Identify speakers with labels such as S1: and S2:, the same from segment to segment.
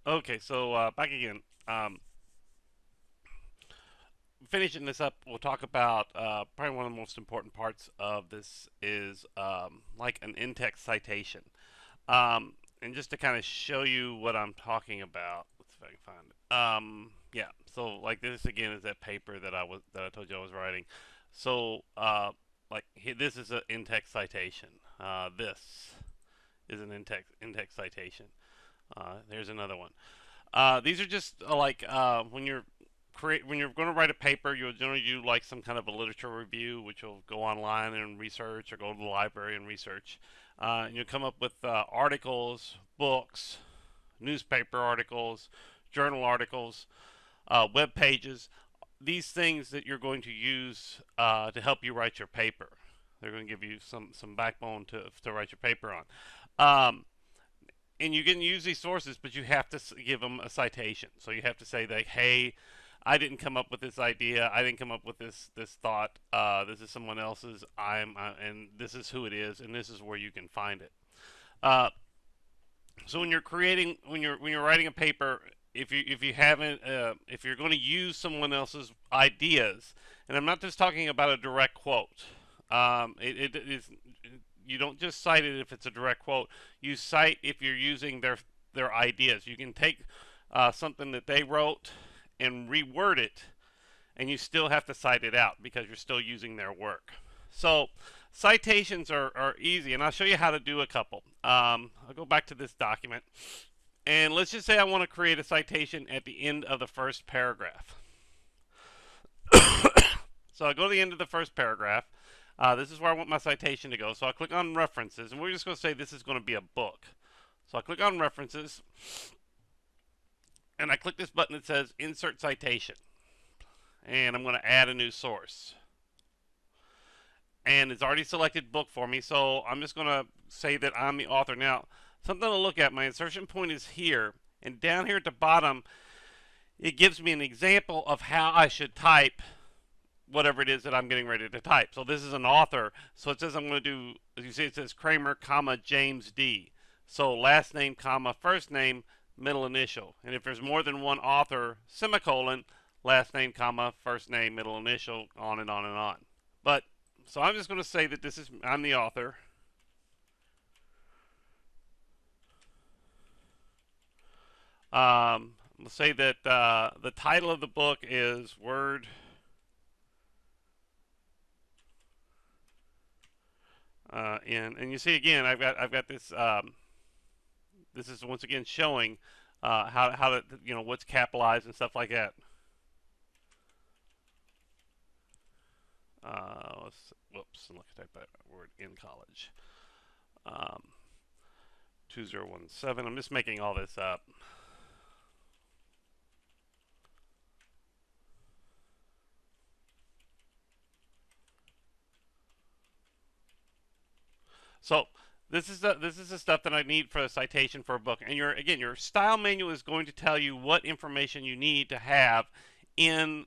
S1: Okay, so back again. Finishing this up, we'll talk about probably one of the most important parts of this is like an in-text citation. And just to kind of show you what I'm talking about, let's see if I can find it. Yeah, so like this again is that paper that I told you I was writing. So this is an in-text citation. This is an in-text citation. There's another one. These are just when you're going to write a paper, you'll generally do like some kind of a literature review, which will go online and research, or go to the library and research. And you'll come up with articles, books, newspaper articles, journal articles, web pages. These things that you're going to use to help you write your paper. They're going to give you some backbone to write your paper on. Um, and you can use these sources, but you have to give them a citation. So you have to say that, hey, I didn't come up with this idea. I didn't come up with this thought. This is someone else's. And this is who it is, and this is where you can find it. Uh, so when you're writing a paper, if you haven't, if you're going to use someone else's ideas, and I'm not just talking about a direct quote. It is you don't just cite it if it's a direct quote. You cite if you're using their ideas. You can take something that they wrote and reword it, and you still have to cite it out because you're still using their work. So citations are easy, and I'll show you how to do a couple. I'll go back to this document, and let's just say I want to create a citation at the end of the first paragraph. So I go to the end of the first paragraph. This is where I want my citation to go. So I click on references, and we're just going to say this is going to be a book. So I click on references, and I click this button that says insert citation. And I'm going to add a new source. And it's already selected book for me, so I'm just going to say that I'm the author. Now, something to look at, my insertion point is here, and down here at the bottom, it gives me an example of how I should type whatever it is that I'm getting ready to type. So this is an author. So it says I'm going to do, as you see, it says Kramer, comma, James D. So last name, comma, first name, middle initial. And if there's more than one author, semicolon, last name, comma, first name, middle initial, on and on and on. But, so I'm just going to say that I'm the author. Let's say that the title of the book is Word and you see again, I've got this. This is once again showing how to what's capitalized and stuff like that. Whoops, look at that word in college. Um, 2017. I'm just making all this up. So this is the stuff that I need for a citation for a book. And your style manual is going to tell you what information you need to have in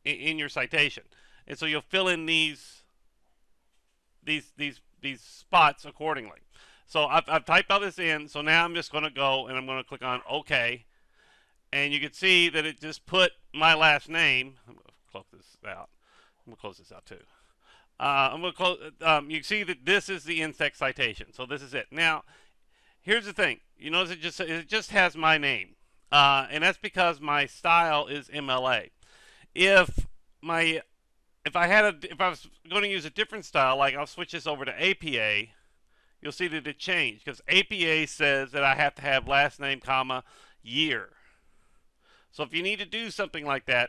S1: in your citation. And so you'll fill in these spots accordingly. So I've typed all this in. So now I'm just going to go and I'm going to click on OK. And you can see that it just put my last name. I'm going to close this out. I'm going to close this out too. I'm going to close. You see that this is the in-text citation. So this is it. Now, here's the thing. You notice it just has my name, and that's because my style is MLA. If my if I was going to use a different style, like I'll switch this over to APA, you'll see that it changed because APA says that I have to have last name, comma, year. So if you need to do something like that,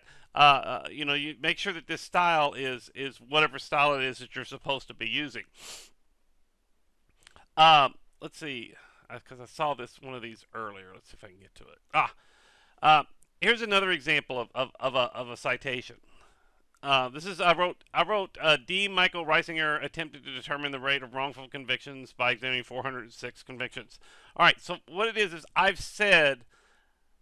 S1: you make sure that this style is whatever style it is that you're supposed to be using. Let's see, because I saw one of these earlier. Let's see if I can get to it. Uh, here's another example of a citation. This is I wrote D. Michael Reisinger attempted to determine the rate of wrongful convictions by examining 406 convictions. All right, so what it is I've said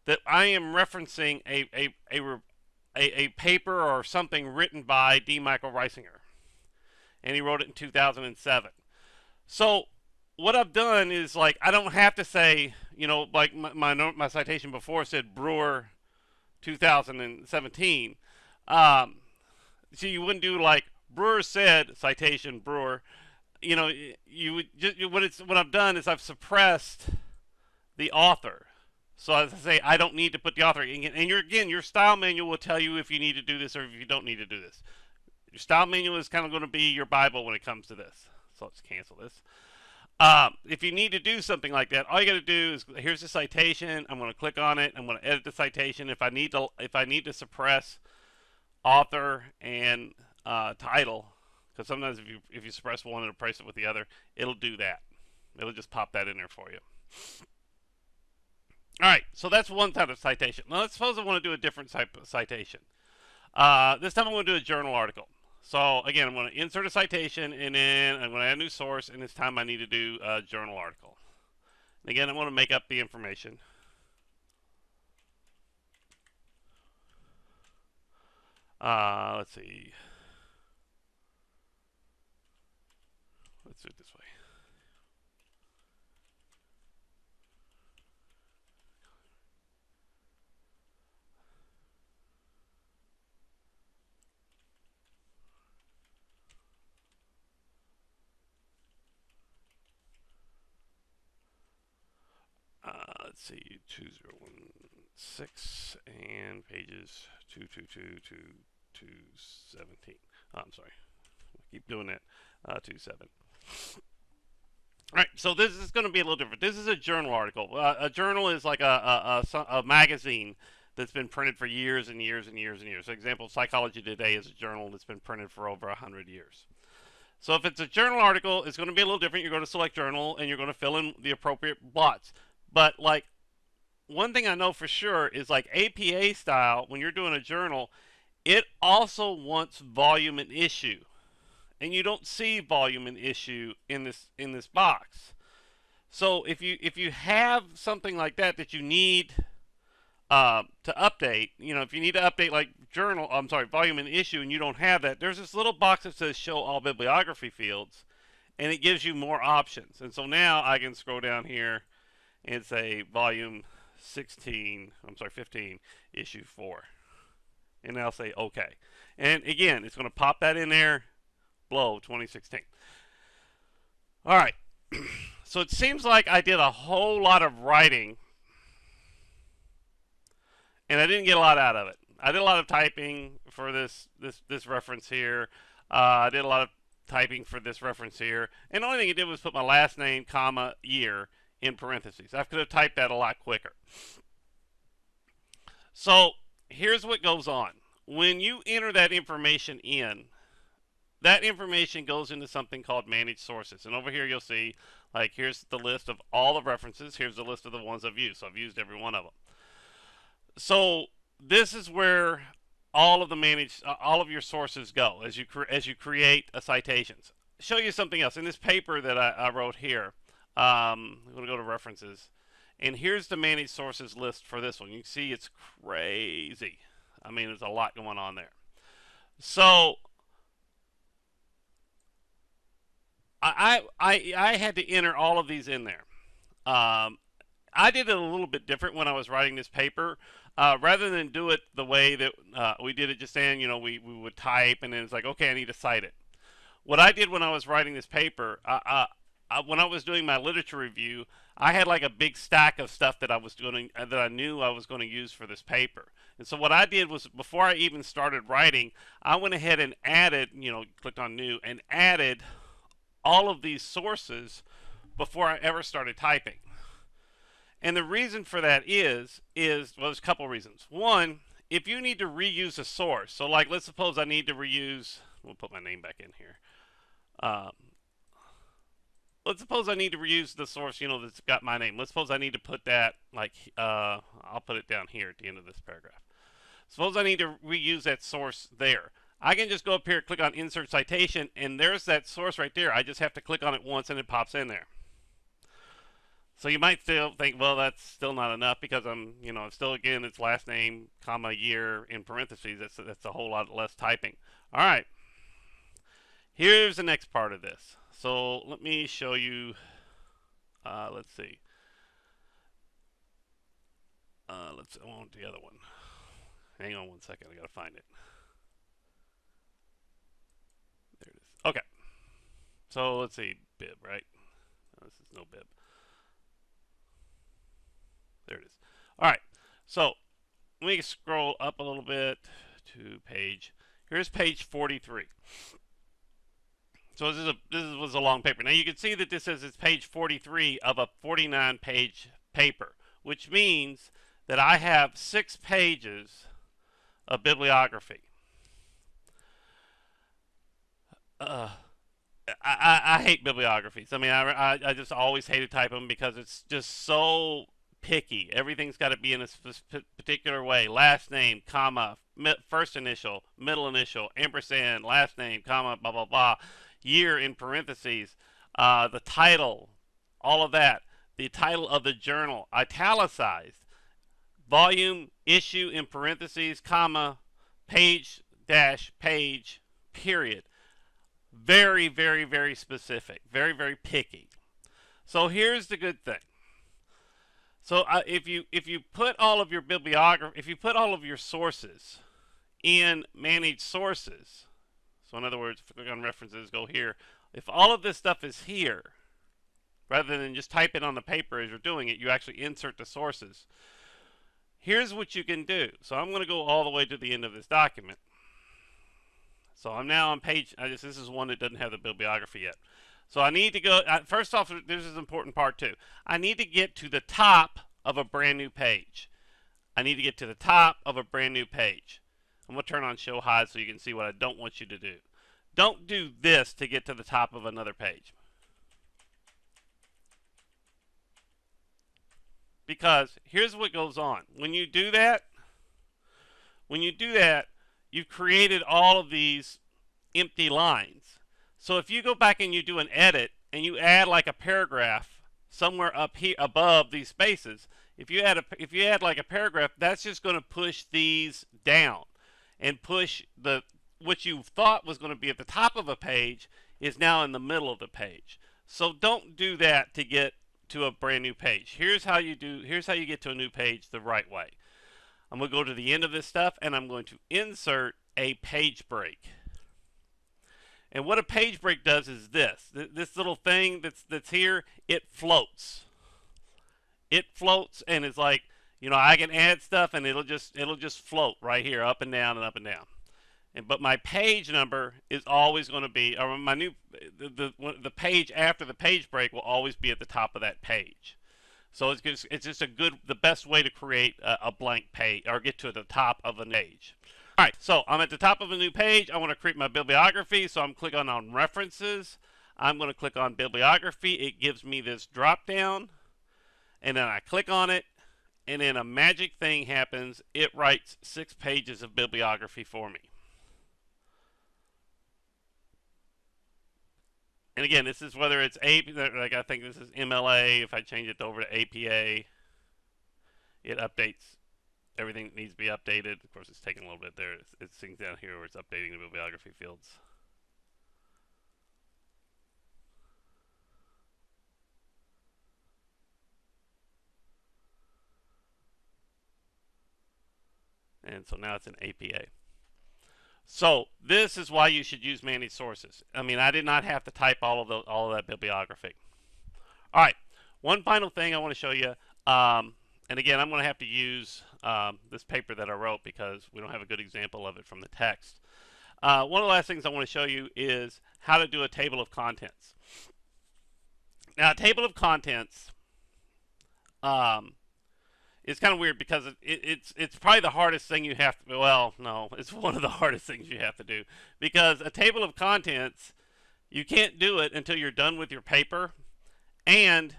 S1: that I am referencing a paper or something written by D. Michael Reisinger, and he wrote it in 2007. So what I've done is like I don't have to say You know, like my citation before said Brewer 2017. Um, so you wouldn't do like Brewer said citation Brewer. You know, you would just what I've done is I've suppressed the author. So as I say, I don't need to put the author. And your style manual will tell you if you need to do this or if you don't need to do this. Your style manual is kind of going to be your Bible when it comes to this. So let's cancel this. If you need to do something like that, all you got to do is here's the citation. I'm going to click on it. I'm going to edit the citation. If I need to suppress author and title, because sometimes if you suppress one and replace it with the other, it'll do that. It'll just pop that in there for you. All right, so that's one type of citation. Now let's suppose I want to do a different type of citation. This time I'm going to do a journal article. So again, I'm going to insert a citation, and then I'm going to add a new source, and this time I need to do a journal article. And again, I'm going to make up the information. Let's see. Let's do it this way. Let's see, 2016 and pages 222 to 217. Oh, I'm sorry, I keep doing that. 27. All right, so this is going to be a little different. This is a journal article. A journal is like a magazine that's been printed for years and years and years and years. For example, Psychology Today is a journal that's been printed for over 100 years. So if it's a journal article, it's going to be a little different. You're going to select journal and you're going to fill in the appropriate blots. But like one thing I know for sure is like APA style, when you're doing a journal, it also wants volume and issue. And you don't see volume and issue in this box. So if you have something like that you need to update, you know, if you need to update like volume and issue, and you don't have that, there's this little box that says show all bibliography fields, and it gives you more options. And so now I can scroll down here and say volume 15, issue 4. And I'll say okay. And again, it's going to pop that in there, Blow 2016. All right. So it seems like I did a whole lot of writing and I didn't get a lot out of it. I did a lot of typing for this reference here. I did a lot of typing for this reference here, and the only thing it did was put my last name, comma, year in parentheses. I could have typed that a lot quicker. So here's what goes on. When you enter that information in, that information goes into something called managed sources. And over here you'll see, like, here's the list of all the references. Here's the list of the ones I've used. So I've used every one of them. So this is where all of your sources go as you create a citations. Show you something else in this paper that I wrote here. I'm going to go to references, and here's the managed sources list for this one. You can see it's crazy. I mean, there's a lot going on there. So I had to enter all of these in there. I did it a little bit different when I was writing this paper. Rather than do it the way that we did it just then, you know, we would type and then it's like, okay, I need to cite it. What I did when I was writing this paper, when I was doing my literature review, I had like a big stack of stuff that I knew I was going to use for this paper. And so what I did was, before I even started writing, I went ahead and added, you know, clicked on new and added all of these sources before I ever started typing. And the reason for that is well, there's a couple reasons. One, if you need to reuse a source, so like let's suppose I need to reuse, we'll put my name back in here. Let's suppose I need to reuse the source, you know, that's got my name. Let's suppose I need to put that, like, I'll put it down here at the end of this paragraph. Suppose I need to reuse that source there. I can just go up here, click on Insert Citation, and there's that source right there. I just have to click on it once and it pops in there. So you might still think, well, that's still not enough because I'm still, again, it's last name, comma, year in parentheses. That's a whole lot less typing. All right. Here's the next part of this. So let me show you, let's see. I want the other one. Hang on one second. I gotta find it. There it is. Okay. So let's see, bib, right? No, this is no bib. There it is. All right. So let me scroll up a little bit to page. Here's page 43. So this was a long paper. Now you can see that this says it's page 43 of a 49-page paper, which means that I have 6 pages of bibliography. I hate bibliographies. I mean, I just always hated typing them because it's just so picky. Everything's got to be in a particular way. Last name, comma, first initial, middle initial, ampersand, last name, comma, blah, blah, blah. Year in parentheses. The title, all of that. The title of the journal, italicized. Volume, issue in parentheses, comma, page, dash, page, period. Very, very, very specific. Very, very picky. So here's the good thing. So if you put all of your bibliography, if you put all of your sources in managed sources, so in other words, if I click on references, go here. If all of this stuff is here, rather than just type it on the paper as you're doing it, you actually insert the sources. Here's what you can do. So I'm going to go all the way to the end of this document. So I'm now on page, this is one that doesn't have the bibliography yet. So I need to go, first off, this is an important part too. I need to get to the top of a brand new page. I need to get to the top of a brand new page. I'm going to turn on show hide so you can see what I don't want you to do. Don't do this to get to the top of another page. Because here's what goes on. When you do that, you've created all of these empty lines. So if you go back and you do an edit and you add like a paragraph somewhere up here above these spaces, if you add like a paragraph, that's just going to push these down and push what you thought was going to be at the top of a page is now in the middle of the page. So don't do that to get to a brand new page. Here's how you get to a new page the right way. I'm going to go to the end of this stuff and I'm going to insert a page break. And what a page break does is this little thing that's here, it floats. It floats and it's like, I can add stuff and it'll just float right here, up and down and up and down. But my page number is always going to be, or the page after the page break will always be at the top of that page. So it's just the best way to create a blank page or get to the top of a page. All right, so I'm at the top of a new page. I want to create my bibliography, so I'm clicking on references. I'm going to click on bibliography. It gives me this drop down, and then I click on it, and then a magic thing happens. It writes 6 pages of bibliography for me. And again, this is whether it's like I think this is MLA. If I change it over to APA, it updates everything that needs to be updated. Of course, it's taking a little bit there. It's things down here where it's updating the bibliography fields. And so now it's in APA. So this is why you should use managed sources. I mean, I did not have to type all of that bibliography. All right, one final thing I want to show you. And again, I'm going to have to use this paper that I wrote because we don't have a good example of it from the text. One of the last things I want to show you is how to do a table of contents. Now, a table of contents is kind of weird because it's probably the hardest thing you have to, well, no, it's one of the hardest things you have to do, because a table of contents, you can't do it until you're done with your paper, and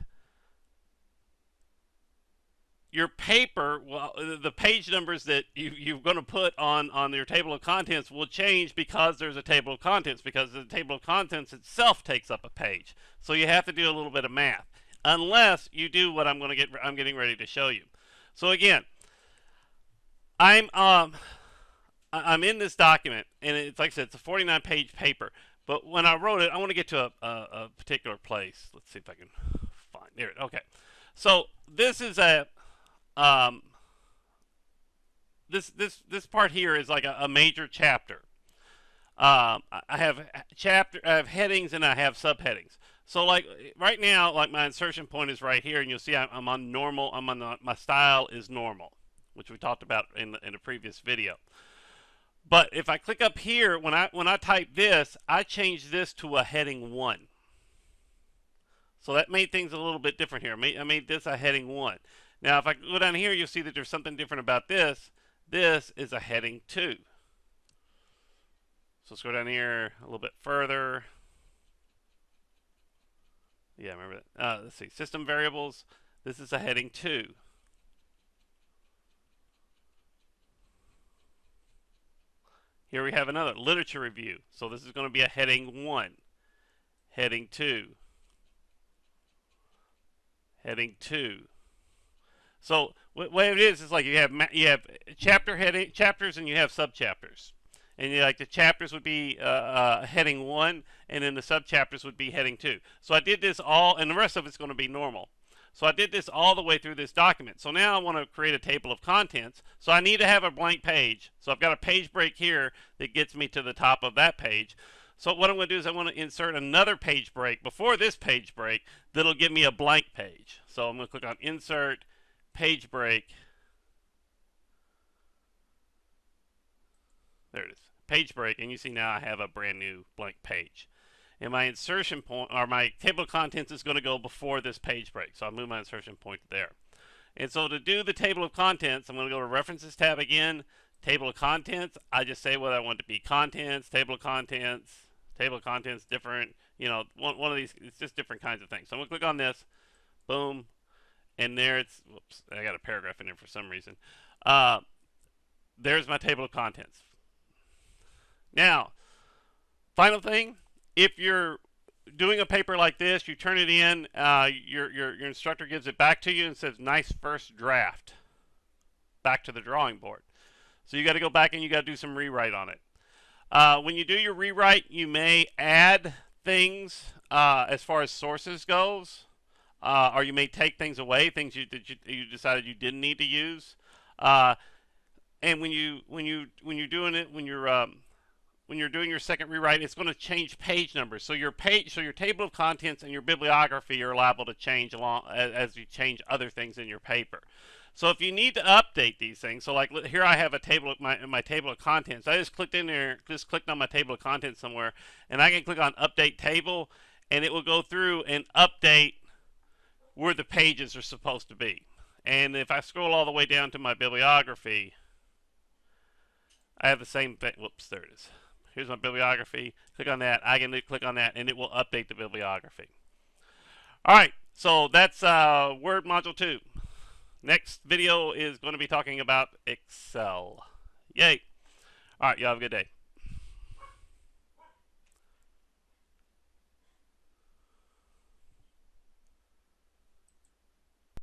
S1: your paper, well, the page numbers that you're going to put on your table of contents will change because there's a table of contents, because the table of contents itself takes up a page. So you have to do a little bit of math, unless you do what I'm getting ready to show you. So again, I'm in this document, and it's like I said, it's a 49-page paper. But when I wrote it, I want to get to a particular place. Let's see if I can find there. Okay, so this is a this part here is like a major chapter. I have headings and I have subheadings. So like right now, like my insertion point is right here, and you'll see I'm on normal. My style is normal, which we talked about in the previous video. But if I click up here, when I type this, I change this to a heading 1. So that made things a little bit different here. I made this a heading 1. Now if I go down here, you'll see that there's something different about this. This is a heading 2. So let's go down here a little bit further. Yeah, remember that. Let's see, system variables. This is a heading 2. Here we have another literature review. So this is going to be a heading 1, heading 2, heading 2. So what it is like you have chapters and you have subchapters. And like the chapters would be heading 1, and then the subchapters would be heading 2. So I did this all, and the rest of it's going to be normal. So I did this all the way through this document. So now I want to create a table of contents. So I need to have a blank page. So I've got a page break here that gets me to the top of that page. So what I'm going to do is I want to insert another page break before this page break that'll give me a blank page. So I'm going to click on Insert, Page Break. There it is. Page break, and you see now I have a brand new blank page. And my insertion point, or my table of contents, is going to go before this page break. So I'll move my insertion point there. And so to do the table of contents, I'm going to go to References tab again, Table of Contents. I just say what I want it to be: Contents, Table of Contents, different. You know, one of these. It's just different kinds of things. So I'm going to click on this. Boom. And there it's. Whoops, I got a paragraph in there for some reason. There's my table of contents. Now, final thing, if you're doing a paper like this, you turn it in, your instructor gives it back to you and says, nice first draft. Back to the drawing board. So you got to go back and you got to do some rewrite on it. When you do your rewrite, you may add things as far as sources goes, or you may take things away, things you decided you didn't need to use. And when you're doing your second rewrite, it's going to change page numbers. So your table of contents and your bibliography are liable to change along as you change other things in your paper. So if you need to update these things, so like here I have a table of my table of contents. I just clicked in there, just clicked on my table of contents somewhere, and I can click on Update Table, and it will go through and update where the pages are supposed to be. And if I scroll all the way down to my bibliography, I have the same thing. Whoops, there it is. Here's my bibliography. Click on that. I can click on that, and it will update the bibliography. All right, so that's Word Module 2. Next video is going to be talking about Excel. Yay. All right, y'all have a good day.